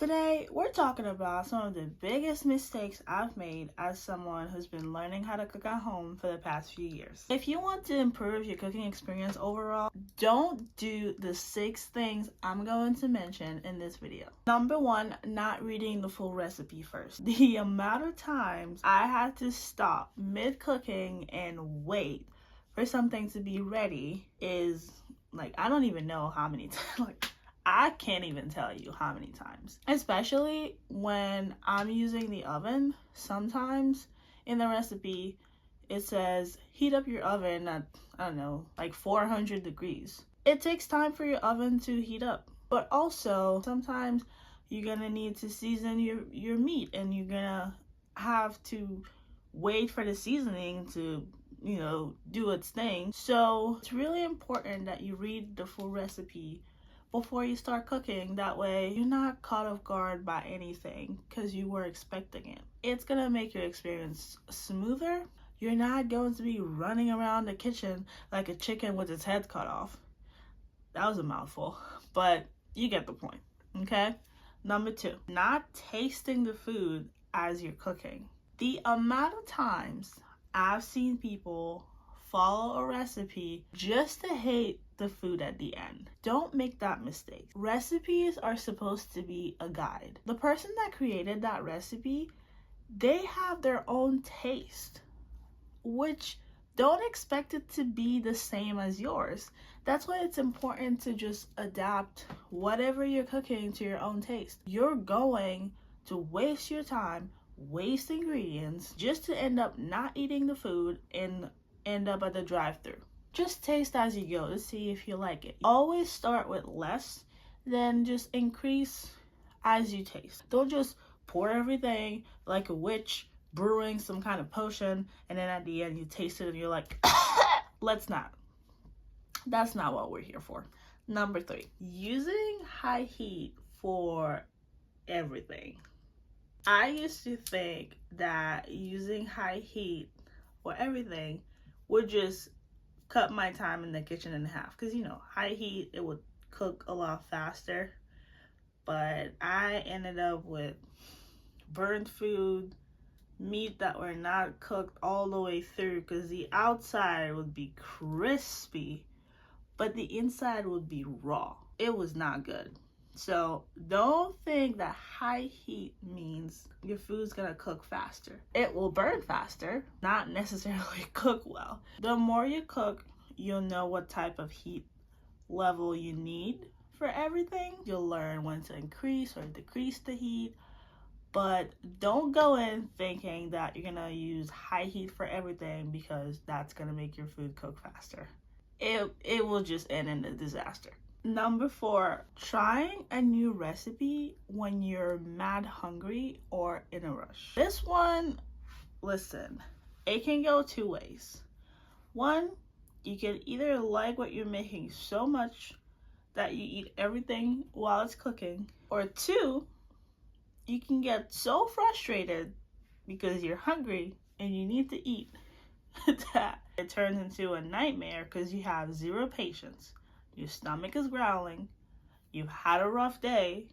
Today, we're talking about some of the biggest mistakes I've made as someone who's been learning how to cook at home for the past few years. If you want to improve your cooking experience overall, don't do the 6 things I'm going to mention in this video. Number 1, not reading the full recipe first. The amount of times I had to stop mid-cooking and wait for something to be ready is I don't even know how many times. I can't even tell you how many times. Especially when I'm using the oven. Sometimes in the recipe, it says heat up your oven at, 400 degrees. It takes time for your oven to heat up. But also, sometimes you're gonna need to season your meat, and you're gonna have to wait for the seasoning to do its thing. So it's really important that you read the full recipe before you start cooking. That way you're not caught off guard by anything because you were expecting it. It's gonna make your experience smoother. You're not going to be running around the kitchen like a chicken with its head cut off. That was a mouthful, but you get the point, okay? Number 2, not tasting the food as you're cooking. The amount of times I've seen people follow a recipe just to hate the food at the end. Don't make that mistake. Recipes are supposed to be a guide. The person that created that recipe, they have their own taste, which don't expect it to be the same as yours. That's why it's important to just adapt whatever you're cooking to your own taste. You're going to waste your time, waste ingredients, just to end up not eating the food and end up at the drive-thru. Just taste as you go to see if you like it. Always start with less, then just increase as you taste. Don't just pour everything like a witch brewing some kind of potion, and then at the end you taste it and you're like, let's not. That's not what we're here for. Number 3, using high heat for everything. I used to think that using high heat for everything would just cut my time in the kitchen in half, because high heat, it would cook a lot faster. But I ended up with burnt food, meat that were not cooked all the way through, because the outside would be crispy but the inside would be raw. It was not good. So don't think that high heat means your food's gonna cook faster. It will burn faster, not necessarily cook well. The more you cook, you'll know what type of heat level you need for everything. You'll learn when to increase or decrease the heat, but don't go in thinking that you're gonna use high heat for everything, because that's gonna make your food cook faster. It will just end in a disaster. Number 4, trying a new recipe when you're mad hungry or in a rush. This one, listen, it can go 2 ways. 1, you can either like what you're making so much that you eat everything while it's cooking, or 2, you can get so frustrated because you're hungry and you need to eat that it turns into a nightmare because you have 0 patience. Your stomach is growling, you've had a rough day,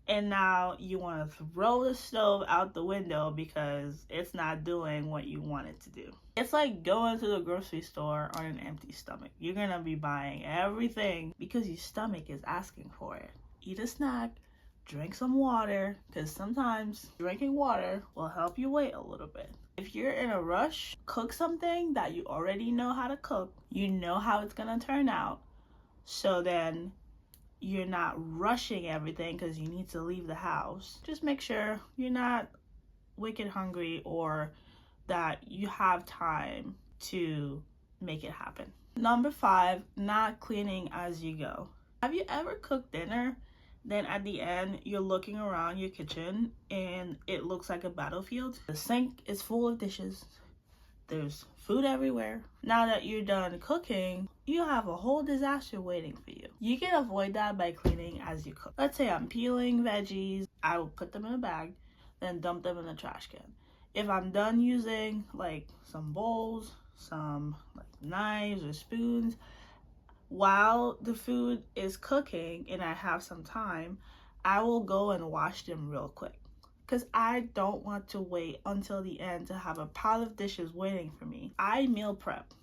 and now you want to throw the stove out the window because it's not doing what you want it to do. It's like going to the grocery store on an empty stomach. You're going to be buying everything because your stomach is asking for it. Eat a snack, drink some water, because sometimes drinking water will help you wait a little bit. If you're in a rush, cook something that you already know how to cook. You know how it's going to turn out. So then you're not rushing everything because you need to leave the house. Just make sure you're not wicked hungry, or that you have time to make it happen. Number 5, not cleaning as you go. Have you ever cooked dinner, then at the end you're looking around your kitchen and it looks like a battlefield? The sink is full of dishes. There's food everywhere. Now that you're done cooking, you have a whole disaster waiting for you. You can avoid that by cleaning as you cook. Let's say I'm peeling veggies. I will put them in a bag, then dump them in the trash can. If I'm done using some bowls, some knives or spoons, while the food is cooking and I have some time, I will go and wash them real quick. Because I don't want to wait until the end to have a pile of dishes waiting for me. I meal prep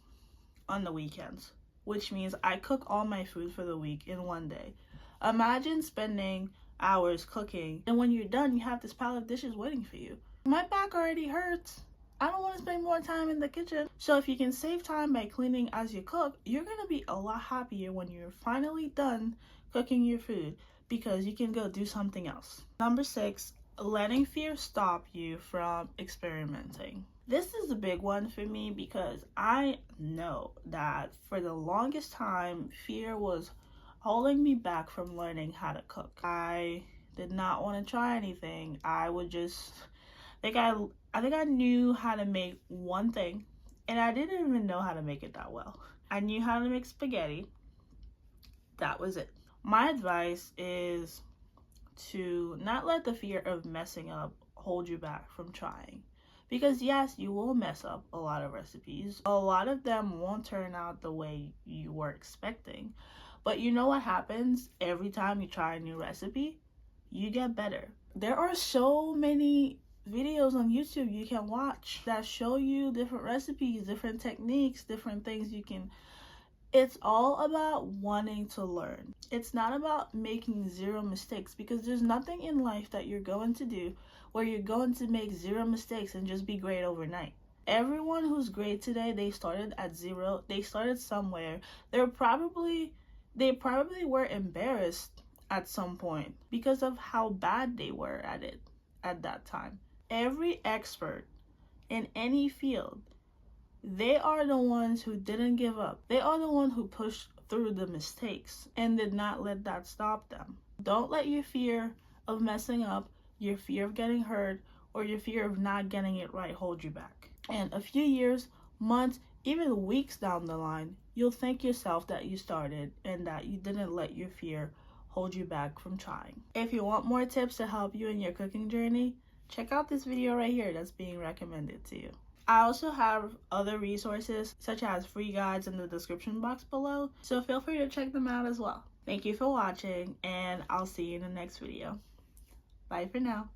on the weekends, which means I cook all my food for the week in one day. Imagine spending hours cooking, and when you're done, you have this pile of dishes waiting for you. My back already hurts. I don't want to spend more time in the kitchen. So if you can save time by cleaning as you cook, you're going to be a lot happier when you're finally done cooking your food because you can go do something else. Number 6, letting fear stop you from experimenting. This is a big one for me because I know that for the longest time, fear was holding me back from learning how to cook. I did not want to try anything. I would just I think I knew how to make one thing, and I didn't even know how to make it that well. I knew how to make spaghetti. That was it. My advice is to not let the fear of messing up hold you back from trying. Because yes, you will mess up a lot of recipes. A lot of them won't turn out the way you were expecting. But you know what happens every time you try a new recipe? You get better. There are so many videos on YouTube you can watch that show you different recipes, different techniques, different things you can. It's all about wanting to learn. It's not about making 0 mistakes because there's nothing in life that you're going to do where you're going to make 0 mistakes and just be great overnight. Everyone who's great today, they started at 0. They started somewhere. They probably were embarrassed at some point because of how bad they were at it at that time. Every expert in any field, they are the ones who didn't give up. They are the ones who pushed through the mistakes and did not let that stop them. Don't let your fear of messing up, your fear of getting hurt, or your fear of not getting it right hold you back. And a few years, months, even weeks down the line, you'll thank yourself that you started and that you didn't let your fear hold you back from trying. If you want more tips to help you in your cooking journey, check out this video right here that's being recommended to you. I also have other resources such as free guides in the description box below, so feel free to check them out as well. Thank you for watching, and I'll see you in the next video. Bye for now.